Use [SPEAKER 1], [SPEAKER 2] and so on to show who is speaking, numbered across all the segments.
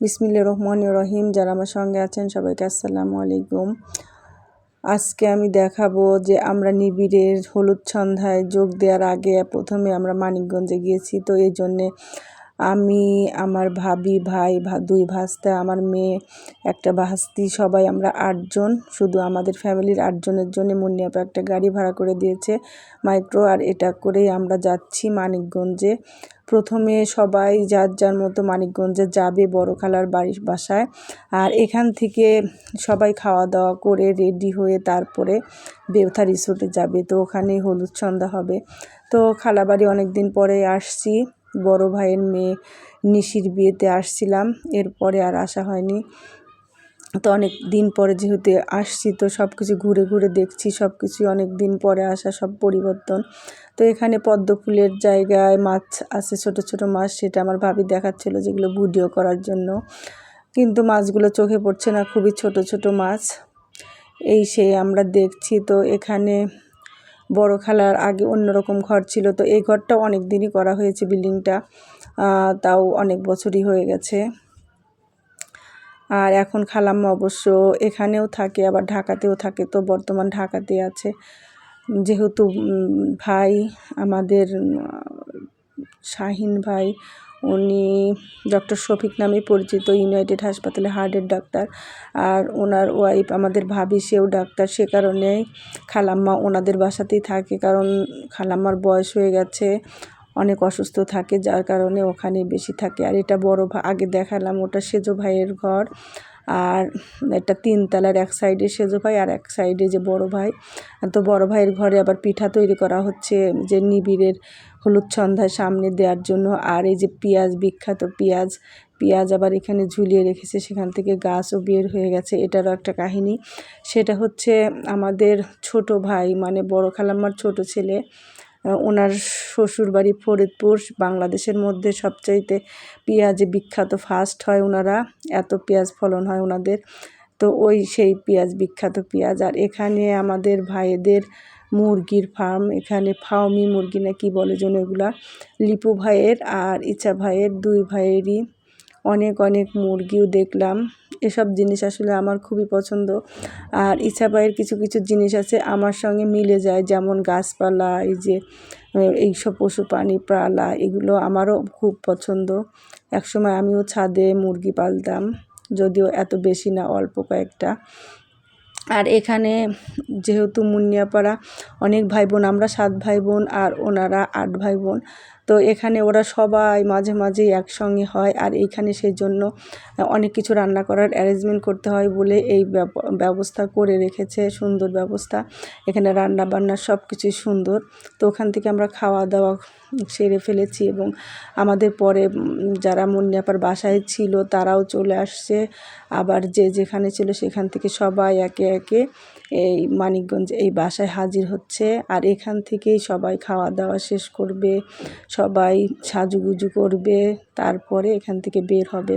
[SPEAKER 1] বিসমিল্লাহির রহমানির রহিম। যারা আমার সঙ্গে আছেন সবাইকে আসসালামু আলাইকুম। আজকে আমি দেখাবো যে আমরা নিবিড়ের হলুদ সন্ধ্যায় যোগ দেওয়ার আগে প্রথমে আমরা মানিকগঞ্জে গিয়েছি। তো এই জন্যে আমি, আমার ভাবি, ভাই, দুই ভাস্তা, আমার মেয়ে, একটা ভাস্তি, সবাই আমরা 8 জন, শুধু আমাদের ফ্যামিলির 8 জনের জন্য মুন্নি আপা একটা গাড়ি ভাড়া করে দিয়েছে মাইক্রো। আর এটা করেই আমরা যাচ্ছি মানিকগঞ্জে। প্রথমে সবাই যার যার মতো মানিকগঞ্জে যাবে বড় খালার বাসায়। আর এখান থেকে সবাই খাওয়া দাওয়া করে রেডি হয়ে তারপরে বেউথা রিসোর্টে যাবে। তো ওখানেই হলুদ সন্ধ্যা হবে। তো খালাবাড়ি অনেক দিন পরে আসছি, বড় ভাইয়ের মেয়ে নিশির বিয়েতে আসছিলাম, এরপরে আর আসা হয়নি। তো অনেক দিন পরে যেহেতু আসছি, তো সব কিছু ঘুরে ঘুরে দেখছি, সব কিছুই অনেক দিন পরে আসা, সব পরিবর্তন। তো এখানে পদ্ম ফুলের জায়গায় মাছ আছে, ছোট ছোট মাছ, সেটা আমার ভাবি দেখাচ্ছিল যেগুলো ভিডিও করার জন্য, কিন্তু মাছগুলো চোখে পড়ছে না, খুবই ছোট ছোট মাছ। সেই আমরা দেখছি। তো এখানে বড় খালার আগে অন্যরকম ঘর ছিল, তো এই ঘরটাও অনেক দিনই করা হয়েছে, বিল্ডিংটা তাও অনেক বছরই হয়ে গেছে। আর এখন খালাম্মা অবশ্য এখানেও থাকে, আবার ঢাকাতেও থাকে। তো বর্তমান ঢাকাতে আছে, যেহেতু ভাই আমাদের শাহিন ভাই, উনি ডক্টর শফিক নামে পরিচিত, ইউনাইটেড হাসপাতালে হার্টের ডাক্তার। আর ওনার ওয়াইফ আমাদের ভাবি, সেও ডাক্তার। সে কারণেই খালাম্মা ওনাদের বাসাতেই থাকে, কারণ খালাম্মার বয়স হয়ে গেছে, অনেক অসুস্থ থাকে, যার কারণে ওখানে বেশি থাকে। আর এটা বড় ভাই, আগে দেখালাম, ওটা সেজো ভাইয়ের ঘর। আর এটা 3 তলার, এক সাইডে সেজো ভাই আর এক সাইডে যে বড় ভাই। তো বড় ভাইয়ের ঘরে আবার পিঠা তৈরি করা হচ্ছে, যে নিবিড়ের হলুদ সন্ধ্যায় সামনে দেওয়ার জন্য। আর এই যে পেঁয়াজ, বিখ্যাত পেঁয়াজ আবার এখানে ঝুলিয়ে রেখেছে, সেখান থেকে গাছও বের হয়ে গেছে। এটারও একটা কাহিনী। সেটা হচ্ছে আমাদের ছোট ভাই, মানে বড় খালাম্মার ছোট ছেলে, ওনার শ্বশুরবাড়ি ফরিদপুর, বাংলাদেশের মধ্যে সবচাইতে পেঁয়াজে বিখ্যাত, ফার্স্ট হয় ওনারা, এত পেঁয়াজ ফলন হয় ওনাদের। তো সেই পেঁয়াজ, বিখ্যাত পেঁয়াজ। আর এখানে আমাদের ভাইদের মুরগির ফার্ম, এখানে ফার্মি মুরগি না কি বলে যেন এগুলা, লিপু ভাইয়ের আর ইচ্ছা ভাইয়ের, দুই ভাইয়েরই অনেক অনেক মুরগিও দেখলাম। এসব জিনিস আসলে আমার খুবই পছন্দ। আর ইচ্ছা ভাইয়ের কিছু কিছু জিনিস আছে আমার সঙ্গে মিলে যায়, যেমন গাছপালা, এই যে এইসব পশু প্রাণী প্রালা, এগুলো আমারও খুব পছন্দ। একসময় আমিও ছাদে মুরগি পালতাম, যদিও এত বেশি না, অল্প কয়েকটা। আর এখানে যেহেতু মুন্নিয়াপাড়া অনেক ভাই বোন, আমরা 7 ভাই বোন আর ওনারা 8 ভাই বোন। তো এখানে ওরা সবাই মাঝে মাঝেই একসঙ্গে হয়। আর এইখানে সেই জন্য অনেক কিছু রান্না করার অ্যারেঞ্জমেন্ট করতে হয় বলে এই ব্যবস্থা করে রেখেছে, সুন্দর ব্যবস্থা। এখানে রান্না বান্না সব কিছুই সুন্দর। তো ওখান থেকে আমরা খাওয়া দাওয়া সেরে ফেলেছি, এবং আমাদের পরে যারা মুন্নিয়াপার বাসায় ছিল তারাও চলে আসছে। আবার যে যেখানে ছিল সেখান থেকে সবাই একে একে এই মানিকগঞ্জ এই বাসায় হাজির হচ্ছে। আর এখান থেকেই সবাই খাওয়া দাওয়া শেষ করবে, সবাই সাজুগুজু করবে, তারপরে এখান থেকে বের হবে।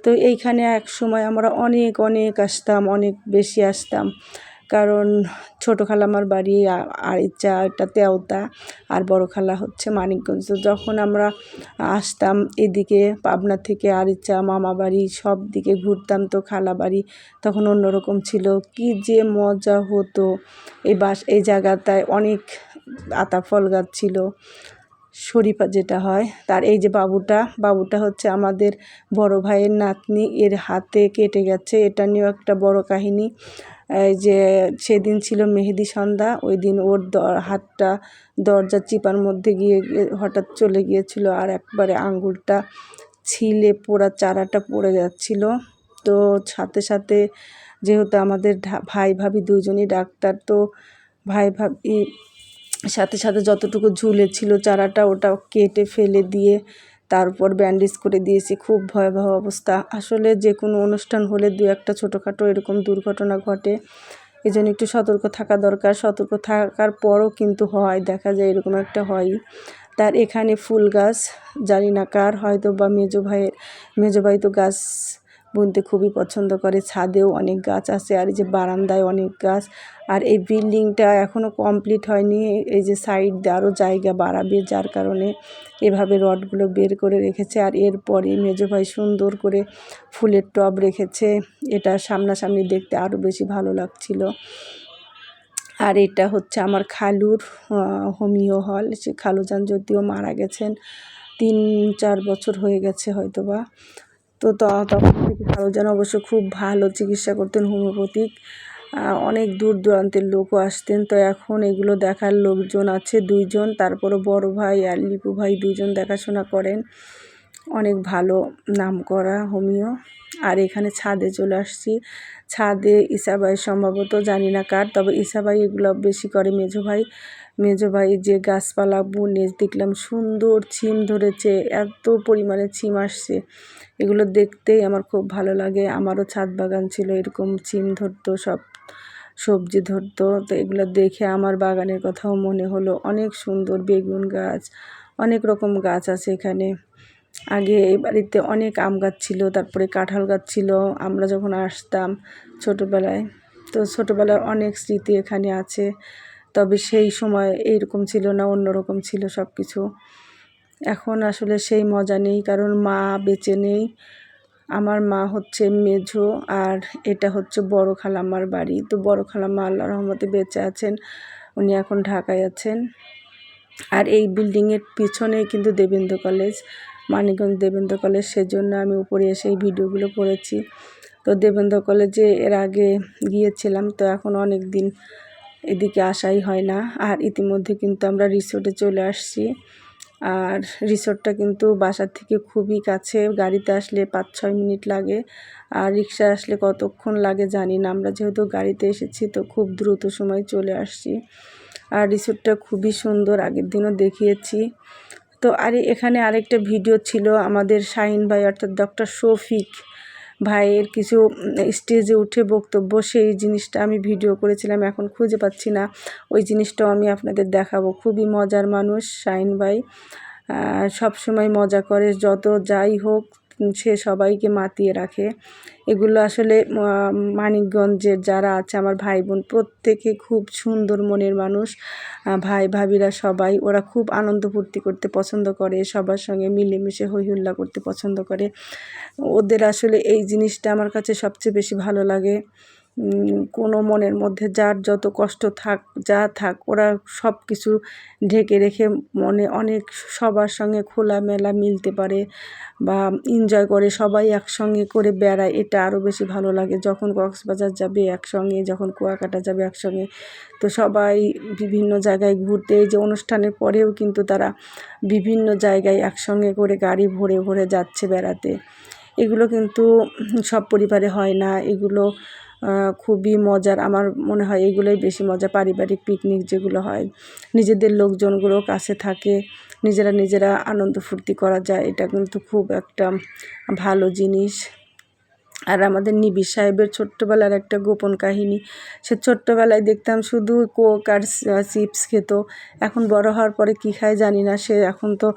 [SPEAKER 1] তো এইখানে এক সময় আমরা অনেক অনেক আসতাম, অনেক বেশি আসতাম, কারণ ছোটো খালামার বাড়ি আরিচা, এটা তেওতা, আর বড় খালা হচ্ছে মানিকগঞ্জ। তো যখন আমরা আসতাম এদিকে পাবনা থেকে আরিচা, মামা বাড়ি, সব দিকে ঘুরতাম, তো খালা বাড়ি তখন অন্যরকম ছিল, কি যে মজা হতো। এই জায়গাটায় অনেক আতা ফল গাছ ছিল, শরীফা যেটা হয়। তার এই যে বাবুটা হচ্ছে আমাদের বড় ভাইয়ের নাতনি, এর হাতে কেটে গেছে, এটা নিয়েও একটা বড় কাহিনী। এই যে সেদিন ছিল মেহেদি সন্ধ্যা, ওই দিন ওর হাতটা দরজার চিপার মধ্যে গিয়ে হঠাৎ চলে গিয়েছিল, আর একবারে আঙ্গুলটা ছিলে পোড়া, চারাটা পড়ে যাচ্ছিল। তো সাথে সাথে যেহেতু আমাদের ভাই ভাবি দুজনই ডাক্তার, তো ভাই ভাবি সাথে সাথে যতটুকু ঝুলেছিল চারাটা, ওটা কেটে ফেলে দিয়ে তারপর ব্যান্ডেজ করে দিয়েছি। খুব ভয়াবহ অবস্থা। আসলে যে কোনো অনুষ্ঠান হলে 2-1টা ছোটোখাটো এরকম দুর্ঘটনা ঘটে, এই জন্য একটু সতর্ক থাকা দরকার। সতর্ক থাকার পরও কিন্তু হয়, দেখা যায় এরকম একটা হয়ই। তার এখানে ফুল গাছ, জানি না কার, হয়তো বা মেজো ভাই তো গাছ বুনতে খুবই পছন্দ করে। ছাদেও অনেক গাছ আছে, আর এই যে বারান্দায় অনেক গাছ। আর এই বিল্ডিংটা এখনও কমপ্লিট হয়নি, এই যে সাইড দিয়ে আরও জায়গা বাড়াবে, যার কারণে এভাবে রডগুলো বের করে রেখেছে। আর এরপরে মেজো ভাই সুন্দর করে ফুলের টব রেখেছে, এটা সামনাসামনি দেখতে আরও বেশি ভালো লাগছিল। আর এটা হচ্ছে আমার খালুর হোমিও হল। সে খালুজান যদিও মারা গেছেন, 3-4 বছর হয়ে গেছে হয়তো বা। তো তখন থেকে খালুজান অবশ্য খুব ভালো চিকিৎসা করতেন, হোমিওপ্যাথিক। অনেক দূর দূরান্তের লোকও আসতেন। তো এখন এগুলো দেখার লোকজন আছে 2 জন, তারপরে বড় ভাই আর লিপু ভাই 2 জন দেখাশোনা করেন। অনেক ভালো নামকরা হোমিও। আর এখানে ছাদে চলে আসছি। ছাদে ইসাবাই সম্ভবত, জানি না কার, তবে ইসাবাই এগুলো বেশি করে। মেজো ভাই যে গাছপালা বুনে দেখলাম সুন্দর ছিম ধরেছে, এত পরিমাণে ছিম আসছে, এগুলো দেখতেই আমার খুব ভালো লাগে। আমারও ছাদ বাগান ছিল, এরকম ছিম ধরতো, সব সবজি ধরতো। তো এগুলো দেখে আমার বাগানের কথাও মনে হলো। অনেক সুন্দর বেগুন গাছ, অনেক রকম গাছ আছে এখানে। আগে এই বাড়িতে অনেক আম গাছ ছিল, তারপরে কাঁঠাল গাছ ছিল আমরা যখন আসতাম ছোটোবেলায়। তো ছোটোবেলার অনেক স্মৃতি এখানে আছে, তবে সেই সময় এইরকম ছিল না, অন্যরকম ছিল সব কিছু। এখন আসলে সেই মজা নেই, কারণ মা বেঁচে নেই। আমার মা হচ্ছে মেঝো, আর এটা হচ্ছে বড় খালাম্মার বাড়ি। তো বড় খালাম্মা আল্লাহর রহমতে বেঁচে আছেন, উনি এখন ঢাকায় আছেন। আর এই বিল্ডিংয়ের পিছনেই কিন্তু দেবেন্দ্র কলেজ, মানিকগঞ্জ দেবেন্দ্র কলেজ। সেজন্য আমি উপরে এসে এই ভিডিওগুলো করেছি। তো দেবেন্দ্র কলেজে এর আগে গিয়েছিলাম, তো এখন অনেক দিন এদিকে আসাই হয় না। আর ইতিমধ্যে কিন্তু আমরা রিসোর্টে চলে আসছি। আর রিসোর্টটা কিন্তু বাসার থেকে খুবই কাছে, গাড়িতে আসলে 5-6 মিনিট লাগে, আর রিক্সা আসলে কতক্ষণ লাগে জানি না। আমরা যেহেতু গাড়িতে এসেছি, তো খুব দ্রুত সময় চলে আসছি। আর রিসোর্টটা খুবই সুন্দর, আগের দিনও দেখিয়েছি। তো আর এখানে আরেকটা ভিডিও ছিল আমাদের শাহিন ভাই, অর্থাৎ ডক্টর শফিক ভাইয়ের কিছু স্টেজে উঠে বক্তব্য, সেই জিনিসটা আমি ভিডিও করেছিলাম, এখন খুঁজে পাচ্ছি না। ওই জিনিসটাও আমি আপনাদের দেখাবো। খুবই মজার মানুষ শাহিন ভাই, সব সময় মজা করে, যত যাই হোক সে সবাইকে মাতিয়ে রাখে। এগুলো আসলে মানিকগঞ্জের যারা আছে আমার ভাই বোন, প্রত্যেকে খুব সুন্দর মনের মানুষ। ভাই ভাবিরা সবাই, ওরা খুব আনন্দ ফুর্তি করতে পছন্দ করে, সবার সঙ্গে মিলেমিশে হই হুল্লা করতে পছন্দ করে। ওদের আসলে এই জিনিসটা আমার কাছে সবচেয়ে বেশি ভালো লাগে। কোনো মনের মধ্যে যার যত কষ্ট থাক, যা থাক, ওরা সব কিছু ঢেকে রেখে মনে অনেক সবার সঙ্গে খোলামেলা মিলতে পারে বা এনজয় করে, সবাই একসঙ্গে করে বেড়ায়। এটা আরও বেশি ভালো লাগে। যখন কক্সবাজার যাবে একসঙ্গে, যখন কুয়াকাটা যাবে একসঙ্গে, তো সবাই বিভিন্ন জায়গায় ঘুরতে, এই যে অনুষ্ঠানের পরেও কিন্তু তারা বিভিন্ন জায়গায় একসঙ্গে করে গাড়ি ভরে ভরে যাচ্ছে বেড়াতে। এগুলো কিন্তু সব পরিবারে হয় না। এগুলো খুবই মজার, আমার মনে হয় এগুলোই বেশি মজা। পারিবারিক পিকনিক যেগুলো হয়, নিজেদের লোকজনগুলো কাছে থাকে, নিজেরা আনন্দ ফুর্তি করা যায়, এটা কিন্তু খুব একটা ভালো জিনিস। আর আমাদের নিবিড় সাহেবের ছোট্টবেলার একটা গোপন কাহিনী, সে ছোট্টবেলায় দেখতাম শুধু কোক আর চিপস খেত। এখন বড় হওয়ার পরে কী খায় জানি না। সে এখন তো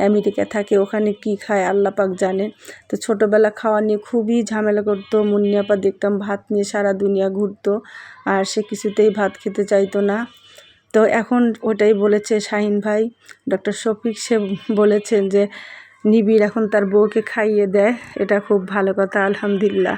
[SPEAKER 1] আমেরিকায় থাকে, ওখানে কী খায় আল্লাহ পাক জানে। তো ছোটোবেলা খাওয়া নিয়ে খুবই ঝামেলা করতো। মুন্নিয়াপা দেখতাম ভাত নিয়ে সারা দুনিয়া ঘুরতো, আর সে কিছুতেই ভাত খেতে চাইতো না। তো এখন ওটাই বলেছে শাহিন ভাই, ডক্টর শফিক, সে বলেছেন যে নিবিড় এখন তার বউকে খাইয়ে দেয়, এটা খুব ভালো কথা, আলহামদুলিল্লাহ।